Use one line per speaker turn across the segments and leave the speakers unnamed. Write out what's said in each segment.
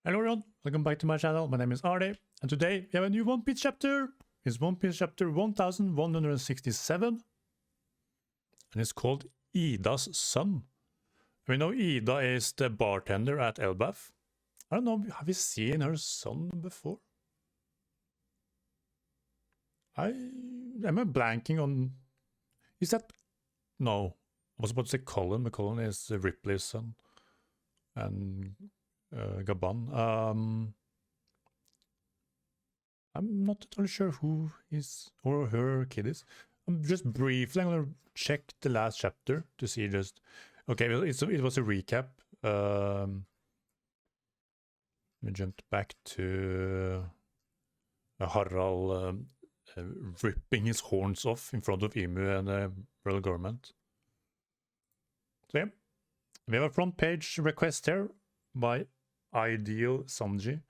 Hello everyone, welcome back to my channel. My name is Arde, and today we have a new One Piece chapter. It's One Piece chapter 1167, and it's called Ida's Son. We know Ida is the bartender at Elbaf. I don't know, have we seen her son before? Am I blanking on... Is that... No, I was about to say Colin, but Colin is Ripley's son. And... Gaban. I'm not totally sure who his or her kid is. I'm just briefly gonna check the last chapter to see just... Okay, well, it was a recap. We jumped back to Harald ripping his horns off in front of Imu and the royal government. So yeah, we have a front page request here by Ideal Sanji.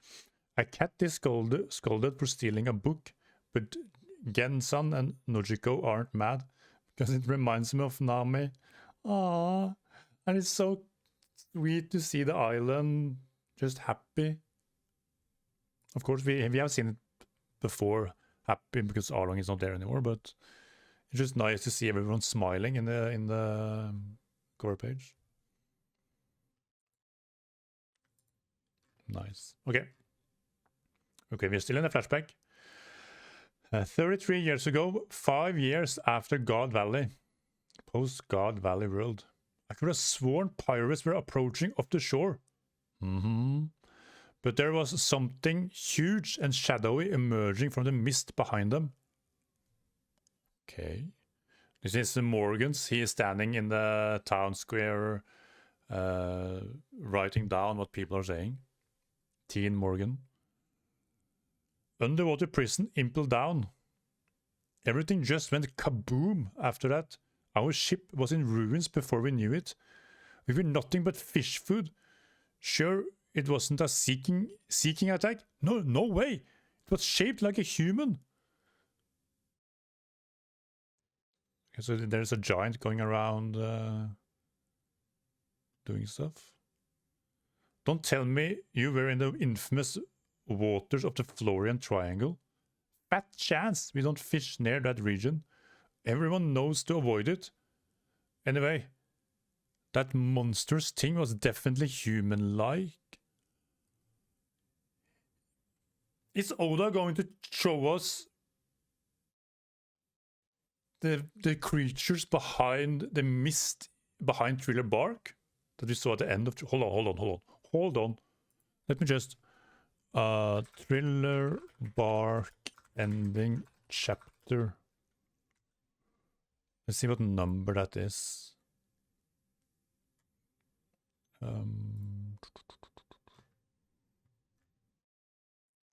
A cat is scolded for stealing a book, but Gensan and Nojiko aren't mad because it reminds me of Nami. Aww, and it's so sweet to see the island just happy. Of course, we have seen it before, happy because Arlong is not there anymore, but it's just nice to see everyone smiling in the cover page. Nice. Okay, we're still in the flashback. 33 years ago, 5 years after God Valley, post-God Valley world. I could have sworn pirates were approaching off the shore. But there was something huge and shadowy emerging from the mist behind them. Okay. This is Morgan's. He is standing in the town square, writing down what people are saying. Teen Morgan. Underwater prison impelled down. Everything just went kaboom after that. Our ship was in ruins before we knew it. We were nothing but fish food. Sure, it wasn't a seeking attack. No way. It was shaped like a human. Okay, so there's a giant going around doing stuff. Don't tell me you were in the infamous waters of the Florian Triangle. Fat chance we don't fish near that region. Everyone knows to avoid it. Anyway, that monstrous thing was definitely human-like. Is Oda going to show us the creatures behind the mist, behind Thriller Bark that we saw at the end of... Hold on. Let me just... Thriller Bark ending chapter. Let's see what number that is.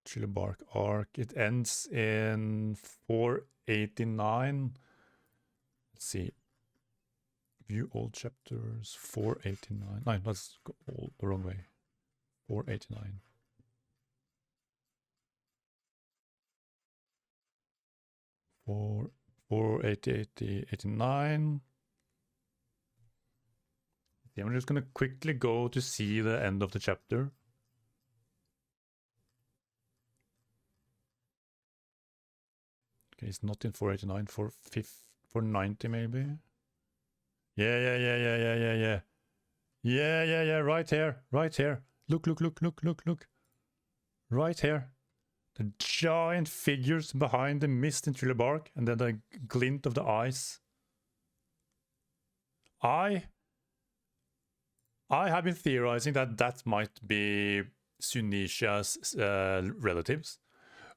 Thriller Bark arc. It ends in 489. Let's see. View all chapters. 489. No, let's go all the wrong way. 489. Four 89. Yeah, I'm just gonna quickly go to see the end of the chapter. Okay, it's not in 489, 490 maybe. Yeah. Right here. Look. Right here. The giant figures behind the mist in Thriller Bark, and then the glint of the eyes. I have been theorizing that might be Sunisha's relatives.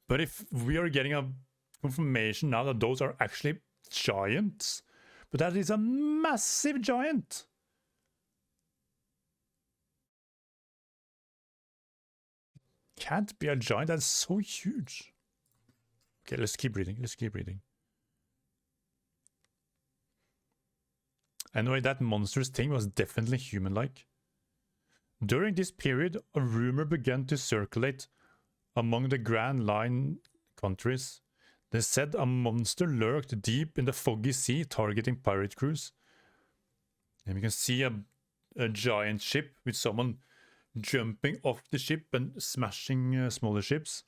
But if we are getting a confirmation now that those are actually giants, but that is a massive giant. Can't be a giant, that's so huge. Okay, let's keep reading. Anyway, that monstrous thing was definitely human-like. During this period, a rumor began to circulate among the Grand Line countries. They said a monster lurked deep in the foggy sea, targeting pirate crews. And we can see a giant ship with someone jumping off the ship and smashing smaller ships.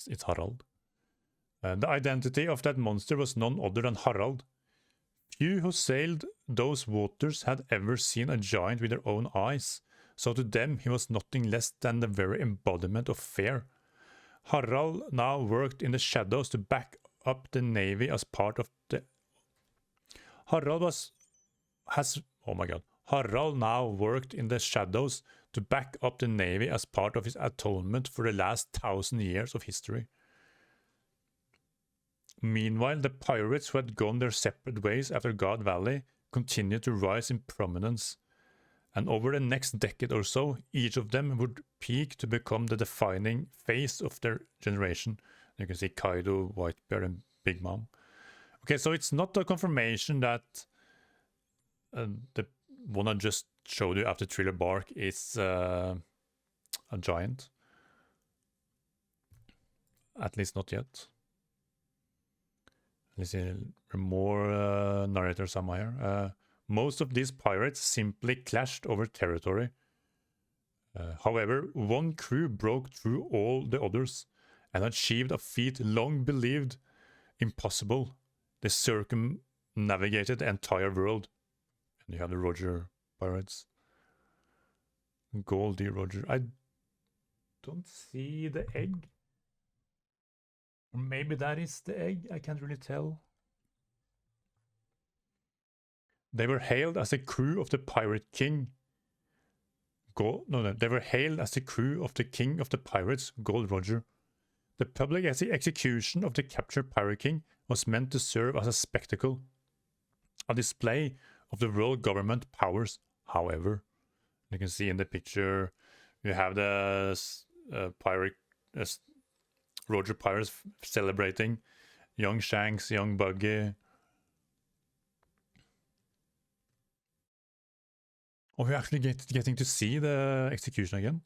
It's Harald. The identity of that monster was none other than Harald. Few who sailed those waters had ever seen a giant with their own eyes, so to them he was nothing less than the very embodiment of fear. Harald now worked in the shadows to back up the navy as part of the... Harald now worked in the shadows to back up the navy as part of his atonement for the last 1,000 years of history. Meanwhile, the pirates who had gone their separate ways after God Valley continued to rise in prominence, and over the next decade or so, each of them would peak to become the defining face of their generation. You can see Kaido, Whitebeard, and Big Mom. Okay, so it's not a confirmation that the one I just showed you after Thriller Bark is a giant. At least not yet. Let's see, more narrators somewhere here. Most of these pirates simply clashed over territory. However, one crew broke through all the others and achieved a feat long believed impossible. They circumnavigated the entire world. And you have the Roger pirates. Goldie Roger. I don't see the egg. Or maybe that is the egg, I can't really tell. They were hailed as the crew of the Pirate King. They were hailed as the crew of the King of the Pirates, Gold Roger. The public execution of the captured Pirate King was meant to serve as a spectacle, a display of the world government powers. However, you can see in the picture, you have the Roger Pirates celebrating, young Shanks, young Buggy. Oh, we're actually getting to see the execution again.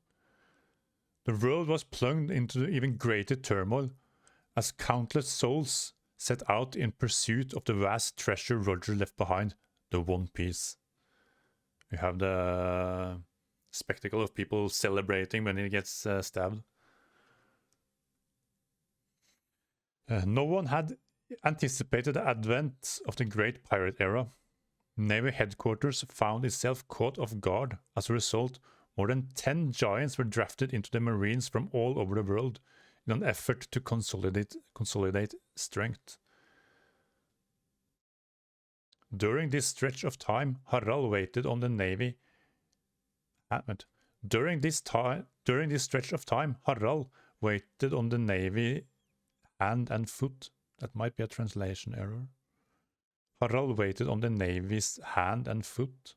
The world was plunged into even greater turmoil as countless souls set out in pursuit of the vast treasure Roger left behind, the OnePiece. We have the spectacle of people celebrating when he gets stabbed. No one had anticipated the advent of the Great Pirate Era. Navy headquarters found itself caught off guard. As a result, more than 10 giants were drafted into the Marines from all over the world in an effort to consolidate strength. During this stretch of time, Harald waited on the Navy. During this stretch of time, Harald waited on the Navy hand and foot. That might be a translation error. Harald waited on the Navy's hand and foot.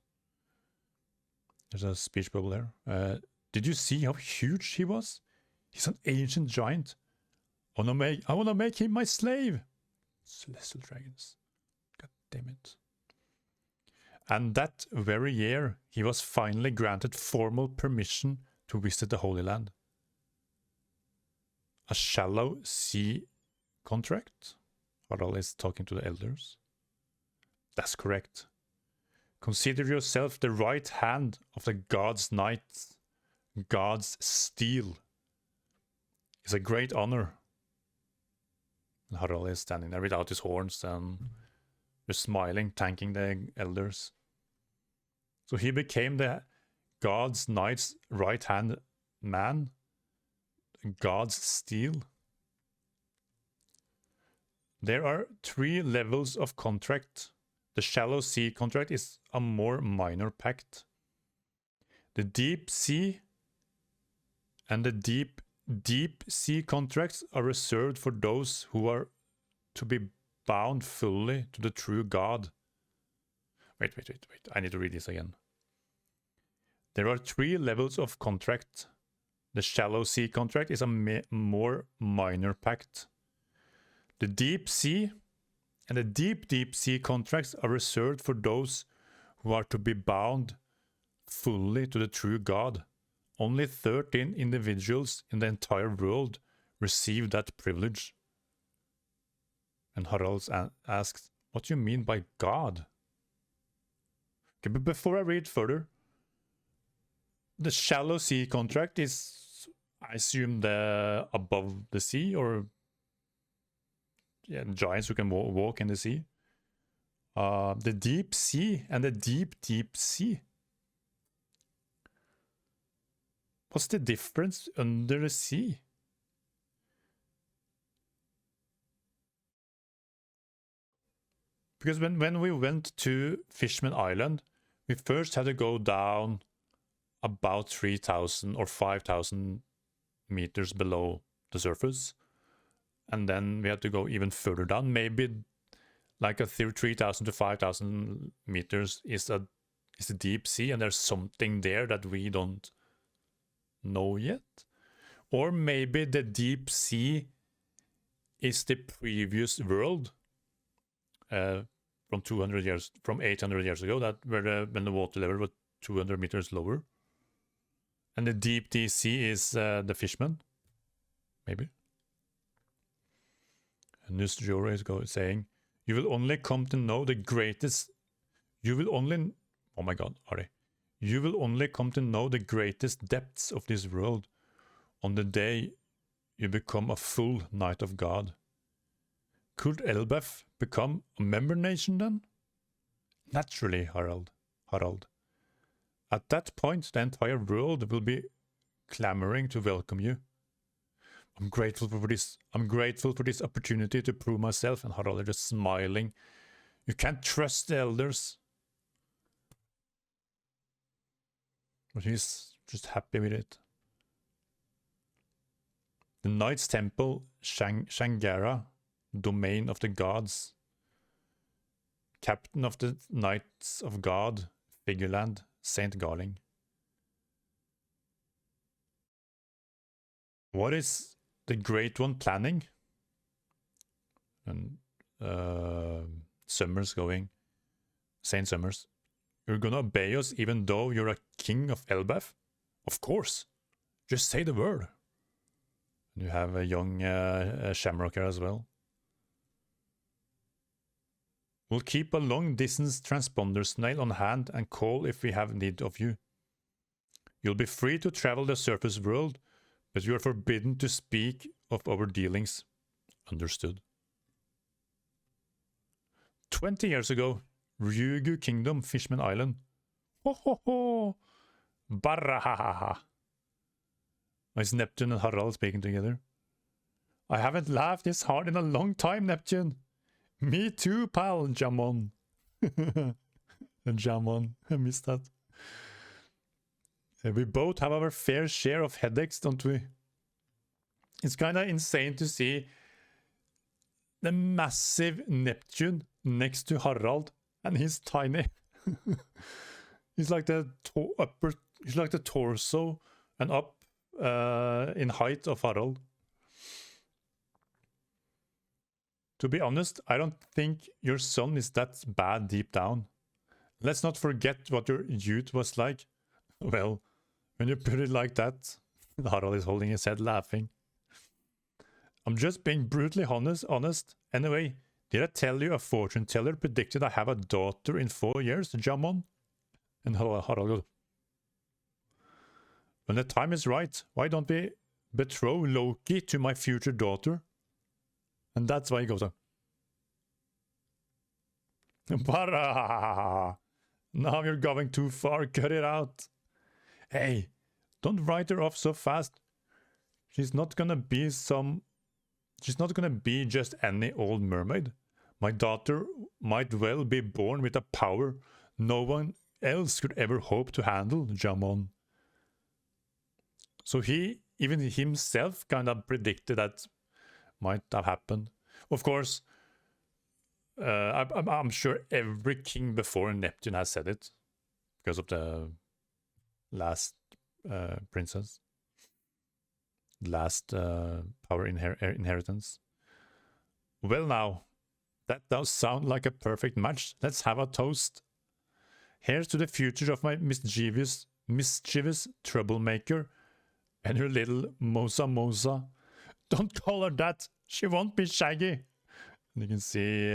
There's a speech bubble there. Did you see how huge he was? He's an ancient giant. I want to make him my slave. Celestial dragons. God damn it. And that very year, he was finally granted formal permission to visit the Holy Land. A shallow sea contract? Harald is talking to the elders. That's correct. Consider yourself the right hand of the God's knight, God's steel. It's a great honor. And Harald is standing there without his horns and just smiling, thanking the elders. So he became the God's knight's right-hand man, God's steel. There are 3 levels of contract. The shallow sea contract is a more minor pact. The deep sea and the deep sea contracts are reserved for those who are to be bound fully to the true God. Wait. I need to read this again. There are 3 levels of contract. The shallow sea contract is a more minor pact. The deep sea and the deep sea contracts are reserved for those who are to be bound fully to the true God. Only 13 individuals in the entire world receive that privilege. And Harald asks, what do you mean by God? Okay, but before I read further, the shallow sea contract is, I assume, the above the sea, or yeah, giants who can walk in the sea. The deep sea and the deep sea. What's the difference under the sea? Because when we went to Fishman Island, we first had to go down about 3,000 or 5,000 meters below the surface. And then we had to go even further down. Maybe like a 3,000 to 5,000 meters is a deep sea, and there's something there that we don't know yet. Or maybe the deep sea is the previous world from 800 years ago, that when the water level was 200 meters lower. And the deep sea is the Fishman, maybe. And this Jora is saying, you will only come to know the greatest. You will only. Oh my God, Ari. You will only come to know the greatest depths of this world on the day you become a full Knight of God. Could Elbaf become a member nation then? Naturally, Harald. At that point, the entire world will be clamoring to welcome you. I'm grateful for this. I'm grateful for this opportunity to prove myself. And Harald is just smiling. You can't trust the elders. But he's just happy with it. The Knight's Temple, Shangara, domain of the gods. Captain of the Knights of God, Figureland, Saint Garling. What is the Great One planning? And Summers going, Saint Summers, you're gonna obey us even though you're a king of Elbaf? Of course. Just say the word. And you have a young Shamrock here as well. We'll keep a long-distance transponder snail on hand and call if we have need of you. You'll be free to travel the surface world, but you are forbidden to speak of our dealings. Understood. 20 years ago, Ryugu Kingdom, Fishman Island. Ho ho ho! Barahaha! It's Neptune and Harald speaking together. I haven't laughed this hard in a long time, Neptune. Me too, pal, Jamon. Jamon, I missed that. We both have our fair share of headaches, don't we? It's kind of insane to see the massive Neptune next to Harald, and he's tiny. He's like the he's like the torso and up in height of Harald. To be honest, I don't think your son is that bad deep down. Let's not forget what your youth was like. Well, when you put it like that, Harald is holding his head laughing. I'm just being brutally honest. Anyway, did I tell you a fortune teller predicted I have a daughter in 4 years, Jamon? And Harald goes, when the time is right, why don't we betroth Loki to my future daughter? And that's why he goes on. Now you're going too far, cut it out. Hey, don't write her off so fast. She's not gonna be just any old mermaid. My daughter might well be born with a power no one else could ever hope to handle, Jamon. So he, even himself, kind of predicted that might have happened. Of course, I'm sure every king before Neptune has said it because of the last princess, last power inheritance. Well, now that does sound like a perfect match. Let's have a toast. Here's to the future of my mischievous troublemaker and her little Mosa. Don't call her that. She won't be shaggy. And you can see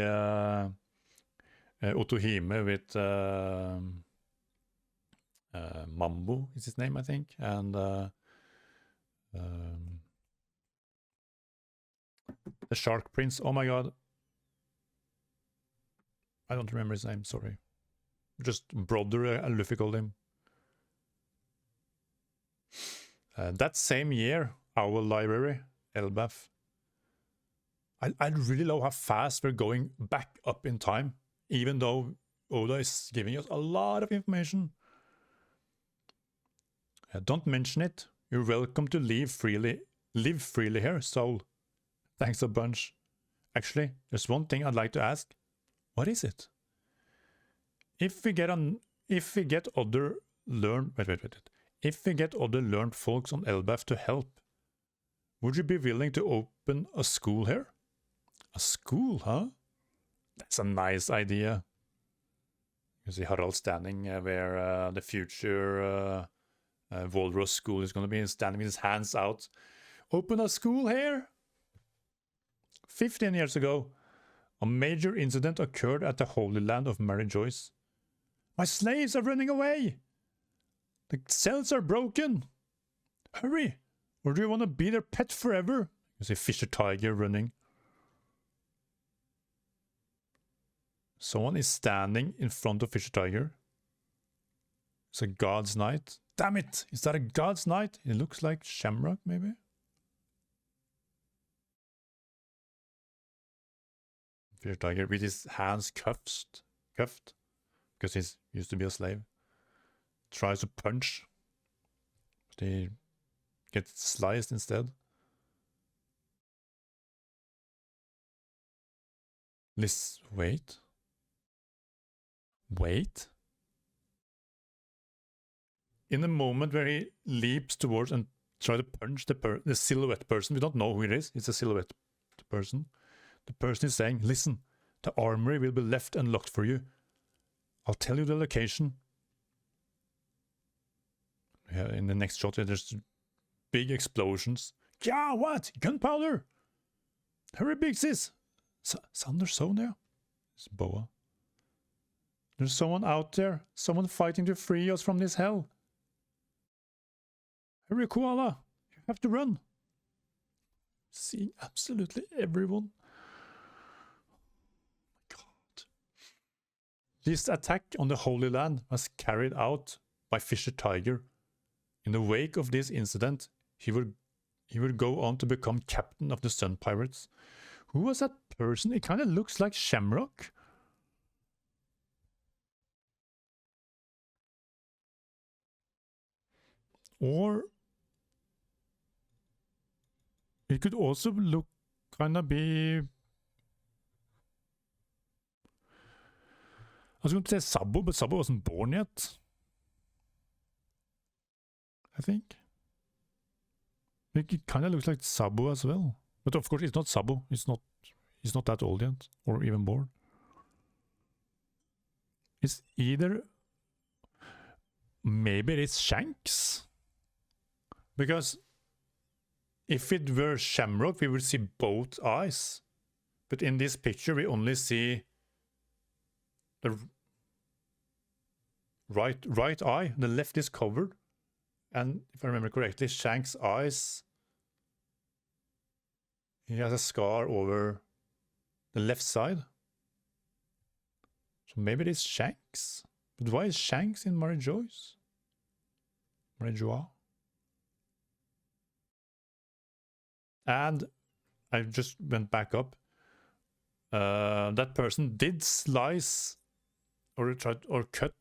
Otohime with Mambo is his name, I think, and the Shark Prince. Oh my god, I don't remember his name. Sorry, just brother. Luffy called him. That same year, our library, Elbaf. I really love how fast we're going back up in time, even though Oda is giving us a lot of information. Don't mention it. You're welcome to live freely here, Soul. Thanks a bunch. Actually, there's one thing I'd like to ask. What is it? If we get other learned folks on Elbaf to help, would you be willing to open a school here? A school, huh? That's a nice idea. You see Harald standing where the future Walrus school is going to be, standing with his hands out. Open a school here? 15 years ago, a major incident occurred at the Holy Land of Mary Joyce. My slaves are running away! The cells are broken! Hurry! Or do you want to be their pet forever? You see Fisher Tiger running. Someone is standing in front of Fisher Tiger. It's a God's Knight. Damn it! Is that a God's Knight? It looks like Shamrock, maybe? Fisher Tiger with his hands cuffed, because he used to be a slave. Tries to punch, but he gets sliced instead. Wait. In the moment where he leaps towards and tries to punch the silhouette person, we don't know who it is, it's a silhouette person. The person is saying, listen, the armory will be left unlocked for you. I'll tell you the location. Yeah, in the next shot, there's big explosions. Yeah, what? Gunpowder! Hurry, big sis! Sander Sonia? It's Boa. There's someone out there, someone fighting to free us from this hell. Hurry, Koala! You have to run! Seeing absolutely everyone. Oh my god. This attack on the Holy Land was carried out by Fisher Tiger. In the wake of this incident, he would go on to become captain of the Sun Pirates. Who was that person? It kind of looks like Shamrock. Or it could also look kind of be... I was going to say Sabo, but Sabo wasn't born yet. I think. It kind of looks like Sabo as well. But of course it's not Sabo. He's not that old yet, or even born. It's either... Maybe it's Shanks? Because if it were Shamrock, we would see both eyes. But in this picture, we only see the right eye. The left is covered. And if I remember correctly, Shanks' eyes... He has a scar over the left side. So maybe it is Shanks. But why is Shanks in Mary Joyce? Mary Joa? And I just went back up. That person did slice or cut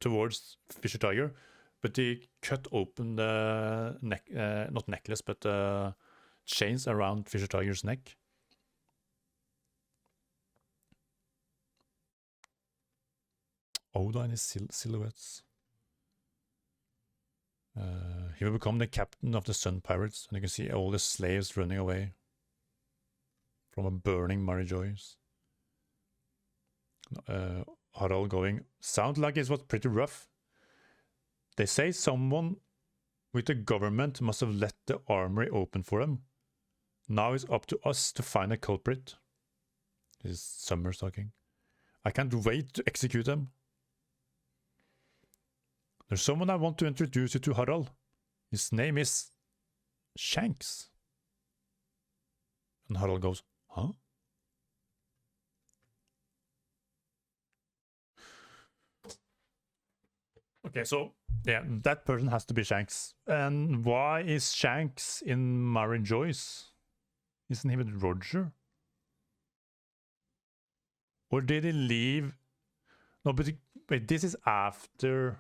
towards Fisher Tiger, but he cut open the neck, not necklace, but chains around Fisher Tiger's neck. Oda and his silhouettes. He will become the captain of the Sun Pirates, and you can see all the slaves running away from a burning Mary Joyce. Harald going, sound like it was pretty rough. They say someone with the government must have let the armory open for them. Now it's up to us to find a culprit. This is Summer talking. I can't wait to execute them. There's someone I want to introduce you to, Harald. His name is Shanks. And Harald goes, huh? Okay, so yeah, that person has to be Shanks. And why is Shanks in Mary Joyce? Isn't he with Roger? Or did he leave? No, but wait, this is after.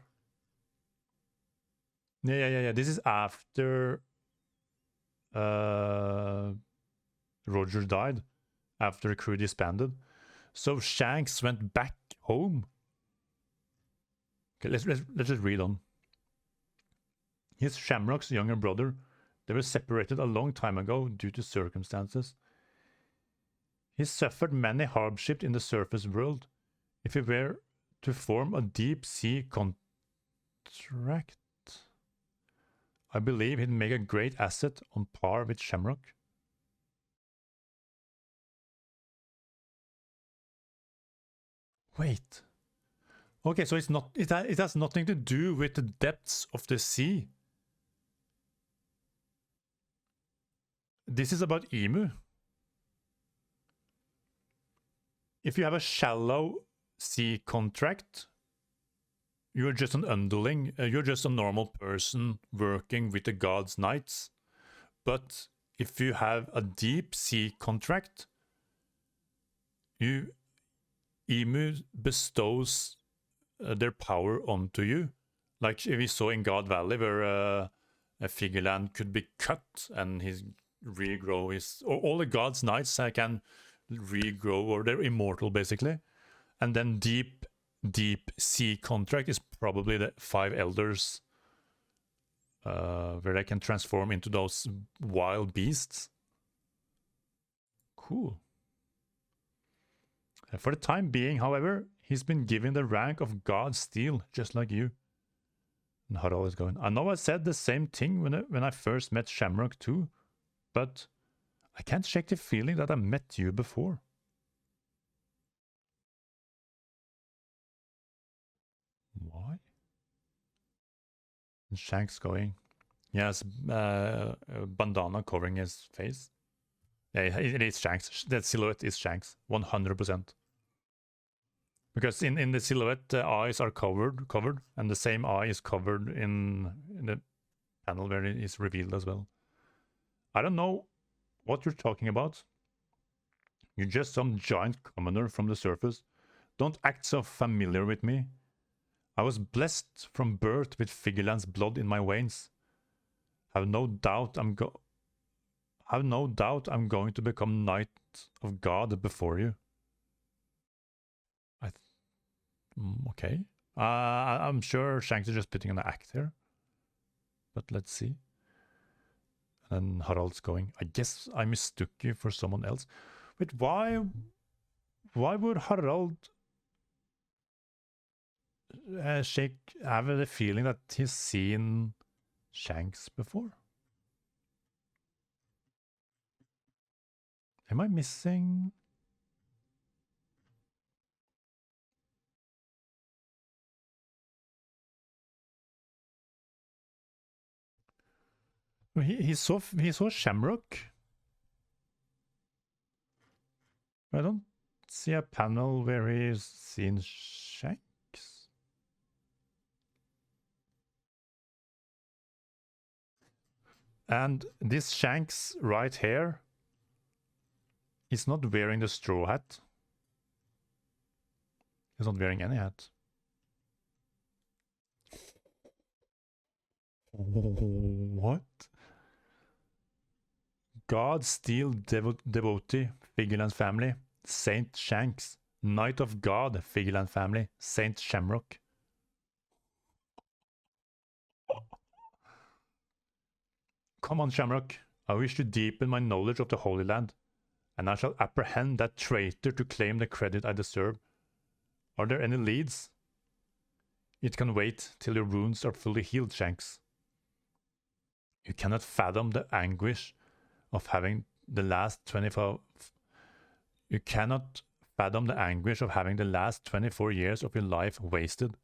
Yeah. This is after Roger died, after the crew disbanded. So Shanks went back home. Okay, let's just read on. He's Shamrock's younger brother. They were separated a long time ago due to circumstances. He suffered many hardships in the surface world. If he were to form a deep sea contract, I believe he'd make a great asset on par with Shamrock. Wait. Okay, so it's not. It has nothing to do with the depths of the sea. This is about Emu. If you have a shallow sea contract, you're just an underling. You're just a normal person working with the gods' knights. But if you have a deep sea contract, Emu bestows their power onto you. Like we saw in God Valley, where a Figureland could be cut and his regrow his. Or all the gods' knights can regrow, or they're immortal basically. And then deep sea contract is probably the 5 elders, where they can transform into those wild beasts. Cool. For the time being, however, he's been given the rank of God Steel, just like you. And Harald is going, I know I said the same thing when I first met Shamrock too, but I can't shake the feeling that I met you before. Why? And Shanks going, yes, bandana covering his face. Yeah, it is Shanks. That silhouette is Shanks, 100%. Because in the silhouette, the eyes are covered, and the same eye is covered in the panel where it is revealed as well. I don't know what you're talking about. You're just some giant commoner from the surface. Don't act so familiar with me. I was blessed from birth with Figureland's blood in my veins. Have no doubt I'm going to become Knight of God before you. Okay. I'm sure Shanks is just putting on an act here. But let's see. And Harald's going, I guess I mistook you for someone else. But why would Harald have the feeling that he's seen Shanks before? Am I missing? He saw Shamrock. I don't see a panel where he's seen Shanks. And this Shanks right here is not wearing the straw hat. He's not wearing any hat. What? God Steel Devotee, Figureland family, Saint Shanks, Knight of God, Figureland family, Saint Shamrock. Come on, Shamrock. I wish to deepen my knowledge of the Holy Land, and I shall apprehend that traitor to claim the credit I deserve. Are there any leads? It can wait till your wounds are fully healed, Shanks. You cannot fathom the anguish of having the last 24 years of your life wasted.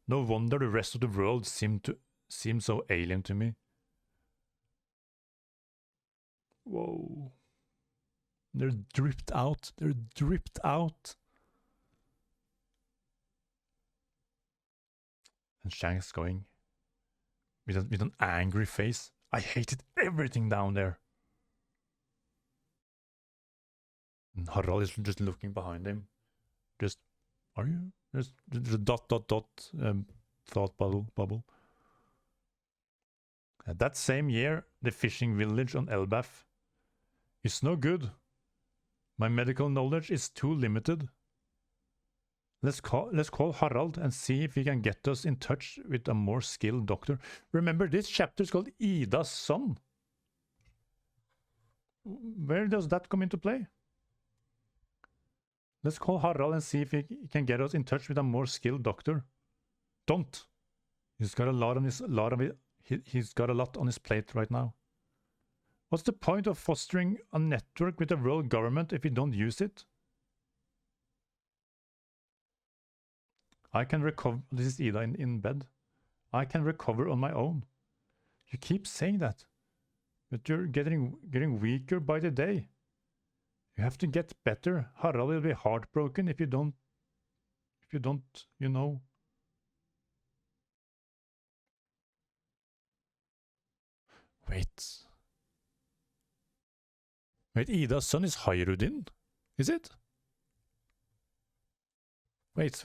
No wonder the rest of the world seem so alien to me. Whoa. They're dripped out. They're dripped out. And Shanks going with an angry face. I hated everything down there. And Harald is just looking behind him. Just, are you? Just a dot, thought bubble. That same year, the fishing village on Elbaf is no good. My medical knowledge is too limited. Let's call Harald and see if he can get us in touch with a more skilled doctor. Remember, this chapter is called Ida's son. Where does that come into play? Let's call Harald and see if he can get us in touch with a more skilled doctor. Don't. He's got a lot on he's got a lot on his plate right now. What's the point of fostering a network with the world government if you don't use it? I can recover. This is Ida in bed. I can recover on my own. You keep saying that, but you're getting weaker by the day. You have to get better. Harald will be heartbroken if you don't, you know. Wait, Ida's son is Hairudin? Is it? Wait.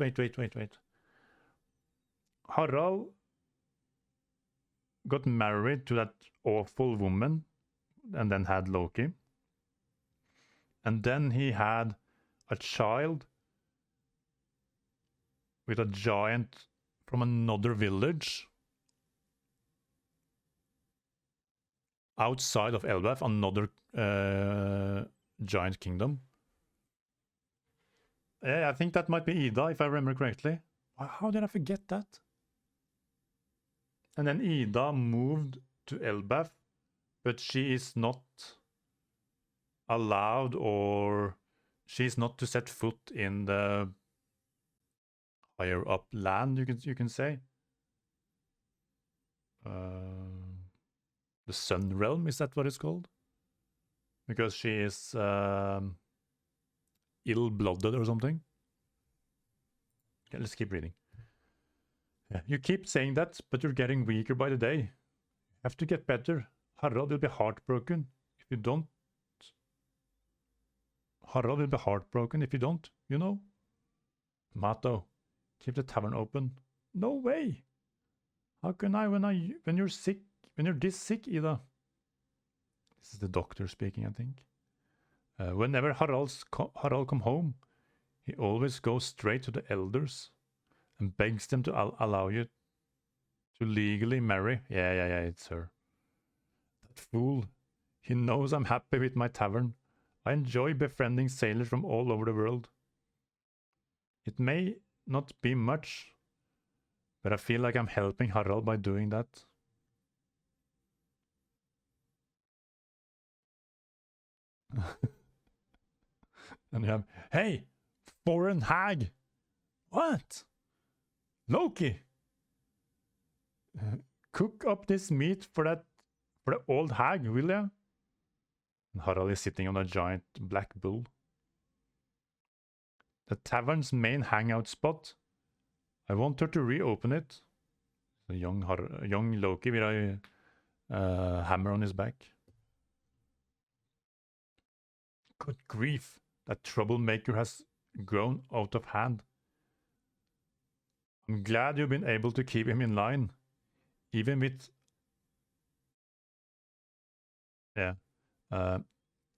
Harald got married to that awful woman and then had Loki. And then he had a child with a giant from another village outside of Elbaf, another giant kingdom. Yeah, I think that might be Ida, if I remember correctly. How did I forget that? And then Ida moved to Elbaf, but she is not allowed, or she's not to set foot in the higher up land, you can say. The Sun Realm, is that what it's called? Because she is ill-blooded or something. Okay, let's keep reading. Yeah, you keep saying that, but you're getting weaker by the day. You have to get better. Harald will be heartbroken if you don't. Harald will be heartbroken if you don't, you know? Mato, keep the tavern open. No way! How can I when you're sick, when you're this sick, Ida? This is the doctor speaking, I think. Whenever Harald come home, he always goes straight to the elders and begs them to allow you to legally marry. Yeah, it's her. That fool. He knows I'm happy with my tavern. I enjoy befriending sailors from all over the world. It may not be much, but I feel like I'm helping Harald by doing that. And you have, hey, foreign hag. What? Loki. Cook up this meat for the old hag, will ya? And Harald is sitting on a giant black bull. The tavern's main hangout spot. I want her to reopen it. A young Loki with a hammer on his back. Good grief, that troublemaker has grown out of hand. I'm glad you've been able to keep him in line, even with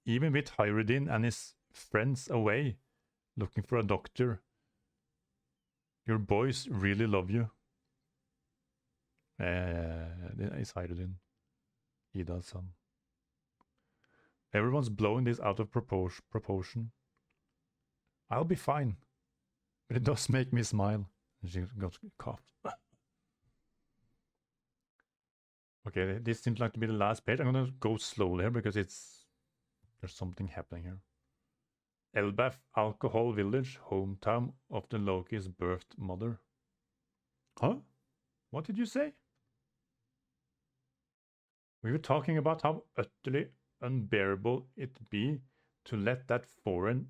Hairudin and his friends away, looking for a doctor. Your boys really love you. It's Hairudin, Ida's son. Everyone's blowing this out of proportion. I'll be fine, but it does make me smile. She got coughed. Okay, this seems like to be the last page. I'm gonna go slowly here because there's something happening here. Elbaf Alcohol Village, hometown of the Loki's birthed mother. Huh? What did you say? We were talking about how utterly unbearable it'd be to let that foreign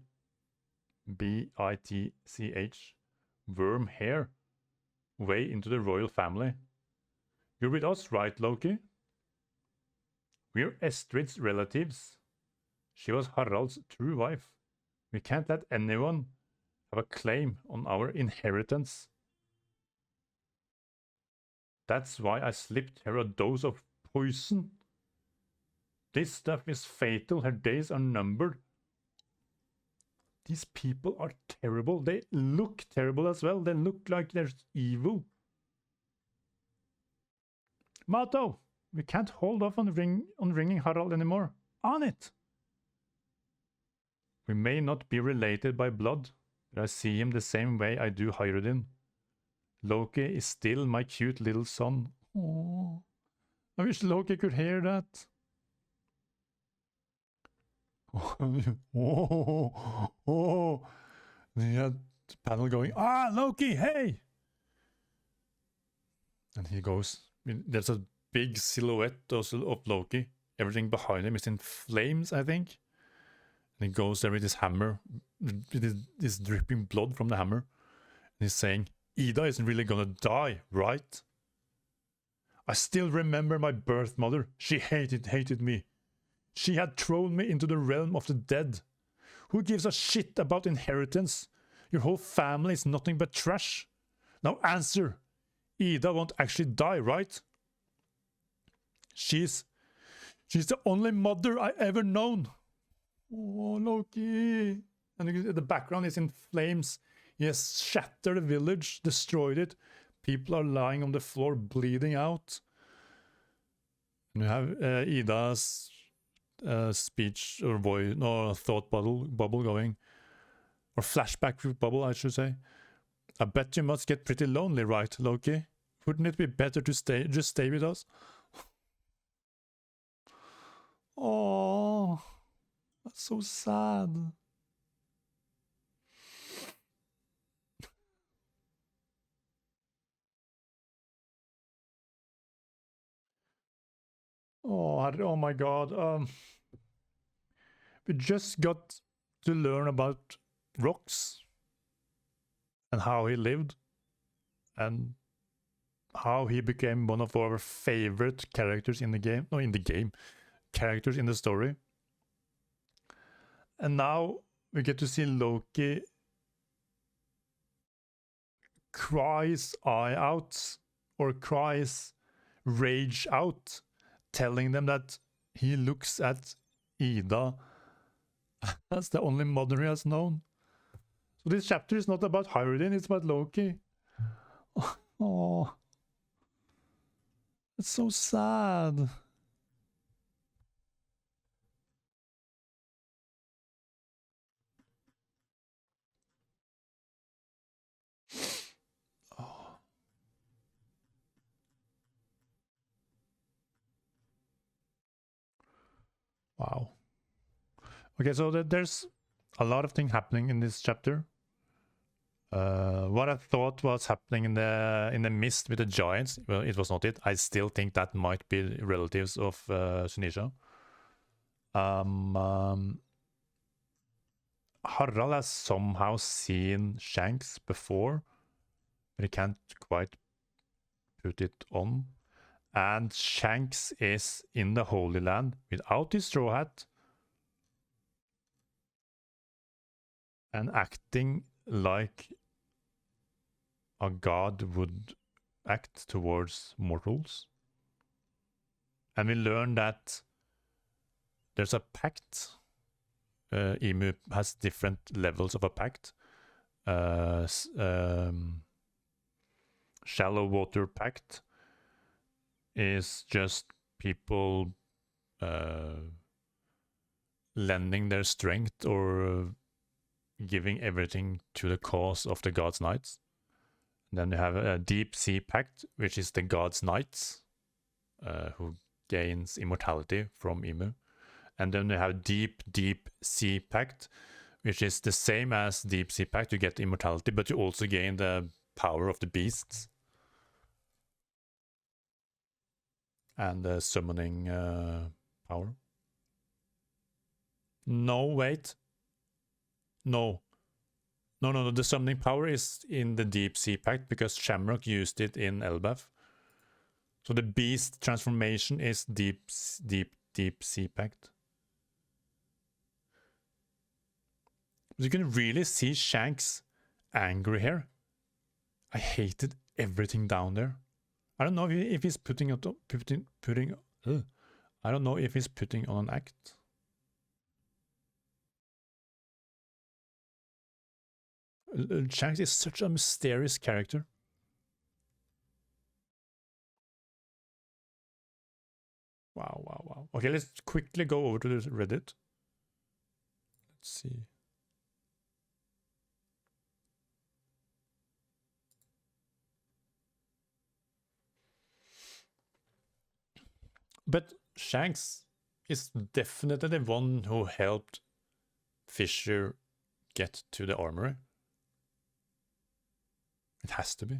bitch worm hair way into the royal family. You're with us, right, Loki? We're Estrid's relatives. She was Harald's true wife. We can't let anyone have a claim on our inheritance. That's why I slipped her a dose of poison. This stuff is fatal. Her days are numbered. These people are terrible. They look terrible as well. They look like they're evil. Mato, we can't hold off on ringing Harald anymore. On it! We may not be related by blood, but I see him the same way I do Hyrodin. Loki is still my cute little son. Oh, I wish Loki could hear that. Oh, they had panel going, Loki, hey! And he goes, there's a big silhouette also of Loki. Everything behind him is in flames, I think. And he goes there with his hammer, with this dripping blood from the hammer. And he's saying, Ida isn't really gonna die, right? I still remember my birth mother. She hated me. She had thrown me into the realm of the dead. Who gives a shit about inheritance? Your whole family is nothing but trash. Now answer. Ida won't actually die, right? She's the only mother I ever known. Oh, Loki. And the background is in flames. He has shattered the village, destroyed it. People are lying on the floor, bleeding out. And you have Ida's speech or voice, no, thought bubble going. Or flashback bubble, I should say. I bet you must get pretty lonely, right, Loki? Wouldn't it be better to just stay with us? Oh, that's so sad. Oh my god. We just got to learn about Rocks and how he lived and how he became one of our favorite characters in the game. No, in the game. Characters in the story. And now we get to see Loki cries eye out or cries rage out, telling them that he looks at Ida as the only mother he has known. So this chapter is not about Hyrodin, it's about Loki. Oh, it's so sad. Oh. Wow. Okay, so there's a lot of things happening in this chapter. What I thought was happening in the mist with the giants, well, it was not it. I still think that might be relatives of Sunisha. Harald has somehow seen Shanks before, but he can't quite put it on. And Shanks is in the Holy Land without his straw hat and acting like a god would act towards mortals. And we learn that there's a pact. Emu has different levels of a pact. Shallow water pact is just people lending their strength or giving everything to the cause of the God's Knights. And then you have a deep sea pact, which is the God's Knights, who gains immortality from Emu. And then you have deep sea pact, which is the same as deep sea pact. You get immortality, but you also gain the power of the beasts. and the summoning power. No, wait. No. No. The summoning power is in the Deep Sea Pact because Shamrock used it in Elbaf. So the beast transformation is Deep Sea Pact. You can really see Shanks angry here. I hated everything down there. I don't know if he's putting I don't know if he's putting on an act. Shanks is such a mysterious character. Wow. Okay, let's quickly go over to the Reddit. Let's see. But Shanks is definitely the one who helped Fisher get to the armory. It has to be.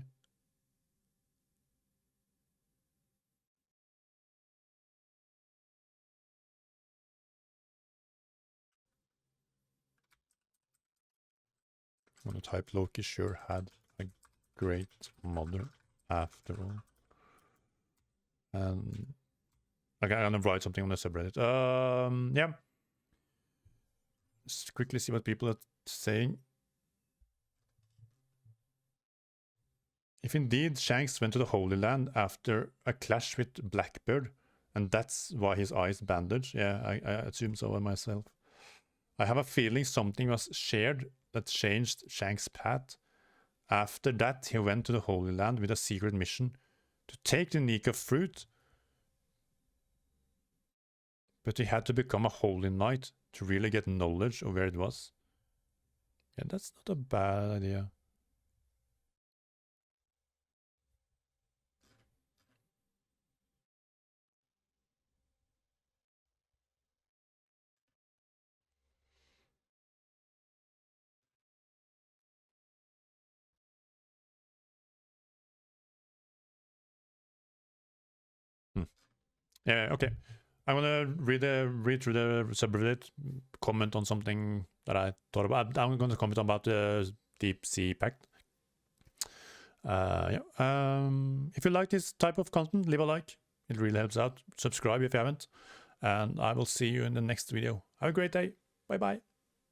I'm gonna type Loki sure had a great mother after all. And okay, I'm gonna write something on the subreddit. Yeah. Let's quickly see what people are saying. If indeed Shanks went to the Holy Land after a clash with Blackbeard, and that's why his eyes bandaged, yeah, I assume so myself. I have a feeling something was shared that changed Shanks' path. After that, he went to the Holy Land with a secret mission to take the Nika fruit, but he had to become a holy knight to really get knowledge of where it was. Yeah, that's not a bad idea. Yeah, okay. I'm gonna read through the subreddit, comment on something that I thought about. I'm gonna comment about the Deep Sea Pact. Yeah. If you like this type of content, leave a like. It really helps out. Subscribe if you haven't. And I will see you in the next video. Have a great day. Bye bye.